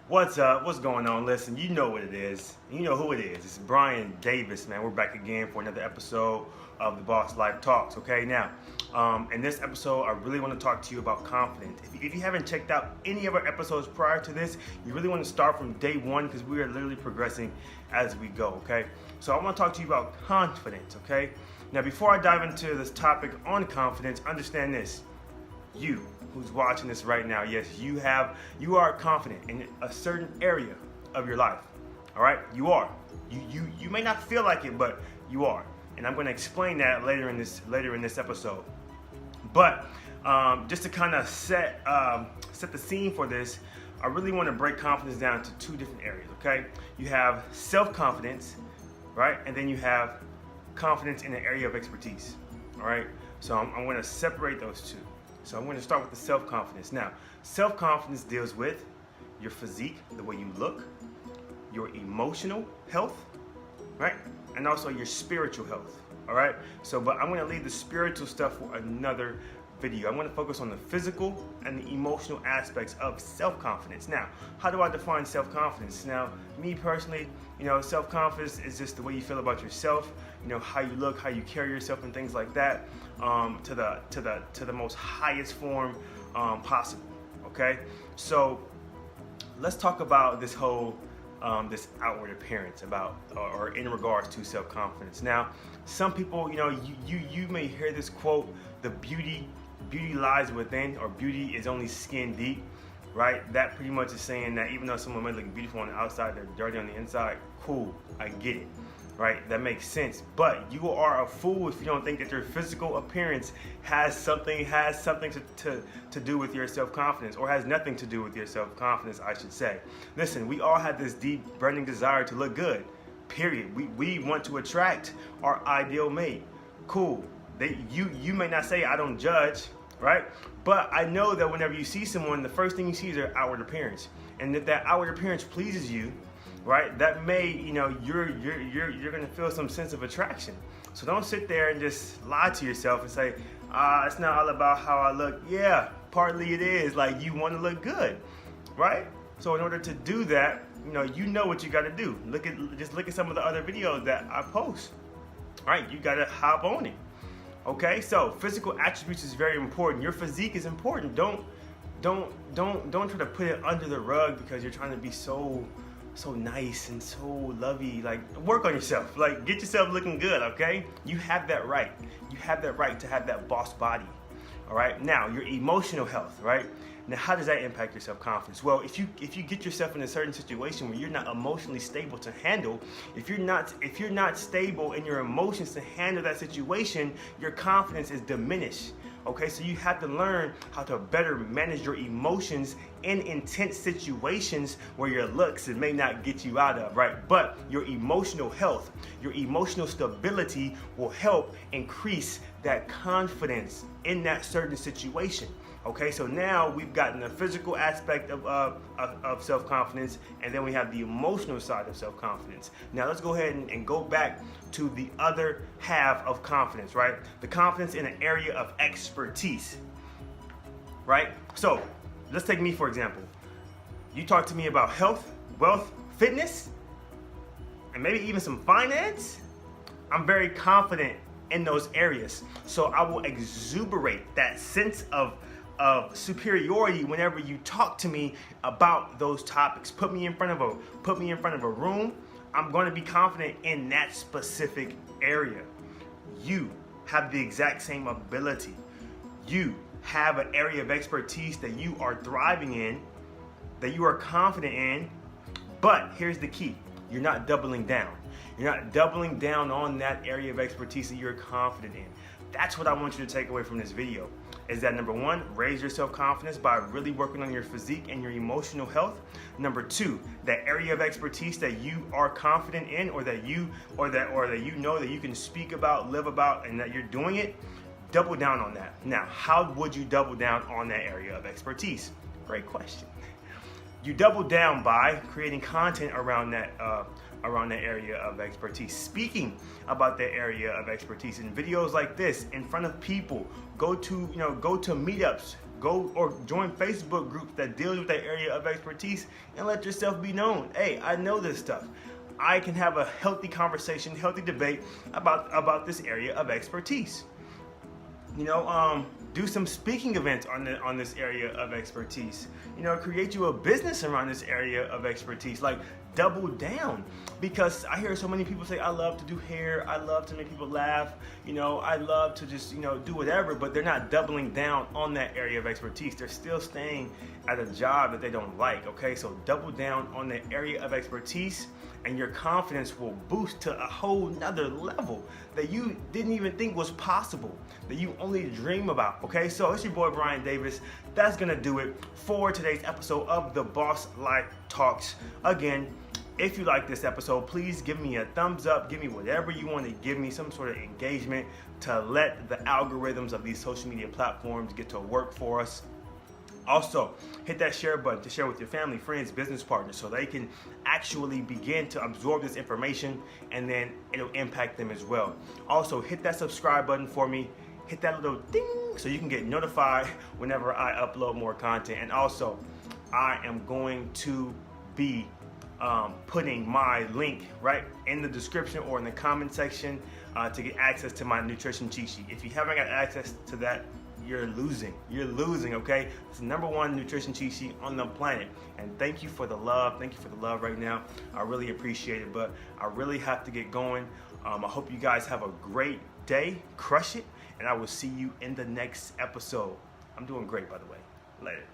What's up? What's going on? Listen, you know what it is. You know who it is. It's Brian Davis, man. We're back again for another episode of the Boss Life Talks. Okay, now, in this episode, I really want to talk to you about confidence. If you haven't checked out any of our episodes prior to this, you really want to start from day one because we are literally progressing as we go. Okay, so I want to talk to you about confidence. Okay, now before I dive into this topic on confidence, understand this. You who's watching this right now, yes, you are confident in a certain area of your life. All right, you are. You may not feel like it, but you are, and I'm going to explain that later in this episode. But just to kind of set the scene for this, I really want to break confidence down to two different areas. Okay, you have self-confidence, right, and then you have confidence in the area of expertise. All right, so I'm going to separate those two. So I'm going to start with the self-confidence. Now, self-confidence deals with your physique, the way you look, your emotional health, right? And also your spiritual health, all right? So, but I'm going to leave the spiritual stuff for another video. I'm going to focus on the physical and the emotional aspects of self-confidence. Now, how do I define self-confidence? Now, me personally, self-confidence is just the way you feel about yourself, how you look, how you carry yourself and things like that, to the most highest form possible, okay? So let's talk about this whole this outward appearance or in regards to self-confidence. Now, some people, you may hear this quote, the beauty lies within, or beauty is only skin deep, right? That pretty much is saying that even though someone may look beautiful on the outside, they're dirty on the inside. Cool, I get it, right? That makes sense. But you are a fool if you don't think that your physical appearance has something to do with your self-confidence, or has nothing to do with your self-confidence, I should say. Listen, we all have this deep burning desire to look good, period. We want to attract our ideal mate. Cool. You may not say I don't judge, right? But I know that whenever you see someone, the first thing you see is their outward appearance, and if that outward appearance pleases you, right, that may, you're gonna feel some sense of attraction. So don't sit there and just lie to yourself and say, it's not all about how I look. Yeah, partly it is. Like, you want to look good, right? So in order to do that, you know what you got to do. Just look at some of the other videos that I post. Right, you got to hop on it. Okay, so physical attributes is very important. Your physique is important. Don't try to put it under the rug because you're trying to be so nice and so lovey. Like, work on yourself. Like, get yourself looking good, okay? You have that right. You have that right to have that boss body. All right? Now, your emotional health, right? Now, how does that impact your self-confidence? Well, if you get yourself in a certain situation where you're not emotionally stable to handle, if you're not stable in your emotions to handle that situation, your confidence is diminished. Okay, so you have to learn how to better manage your emotions in intense situations where your looks may not get you out of, right? But your emotional health, your emotional stability will help increase that confidence in that certain situation. Okay, so now we've gotten the physical aspect of self-confidence, and then we have the emotional side of self-confidence. Now let's go ahead and go back to the other half of confidence, right? The confidence in an area of expertise, right? So let's take me, for example. You talk to me about health, wealth, fitness, and maybe even some finance. I'm very confident in those areas. So I will exuberate that sense of superiority whenever you talk to me about those topics. Put me in front of a room. I'm going to be confident in that specific area. You have the exact same ability. You have an area of expertise that you are thriving in, that you are confident in. But here's the key. You're not doubling down. You're not doubling down on that area of expertise that you're confident in. That's what I want you to take away from this video, is that number one, raise your self-confidence by really working on your physique and your emotional health. Number two, that area of expertise that you are confident in, or that you know that you can speak about, live about, and that you're doing it, double down on that. Now, how would you double down on that area of expertise? Great question. You double down by creating content around that area of expertise, speaking about that area of expertise in videos like this, in front of people. Go to meetups, Go or join Facebook groups that deal with that area of expertise and let yourself be known. Hey, I know this stuff. I can have a healthy conversation, healthy debate about this area of expertise. Do some speaking events on this area of expertise. Create you a business around this area of expertise. Like, double down, because I hear so many people say, I love to do hair, I love to make people laugh, I love to just do whatever, but they're not doubling down on that area of expertise. They're still staying at a job that they don't like. Okay, so double down on the area of expertise, and your confidence will boost to a whole nother level that you didn't even think was possible, that you only dream about. Okay, so it's your boy Brian Davis. That's gonna do it for today's episode of the Boss Life Talks. Again, if you like this episode, please give me a thumbs up. Give me whatever you want to give me, some sort of engagement to let the algorithms of these social media platforms get to work for us. Also, hit that share button to share with your family, friends, business partners, so they can actually begin to absorb this information, and then it'll impact them as well. Also, hit that subscribe button for me. Hit that little ding so you can get notified whenever I upload more content. And also, I am going to be putting my link right in the description or in the comment section to get access to my nutrition cheat sheet. If you haven't got access to that, you're losing, okay? It's the #1 nutrition cheat sheet on the planet. And thank you for the love. Thank you for the love right now. I really appreciate it, but I really have to get going. I hope you guys have a great day. Crush it. And I will see you in the next episode. I'm doing great, by the way. Later.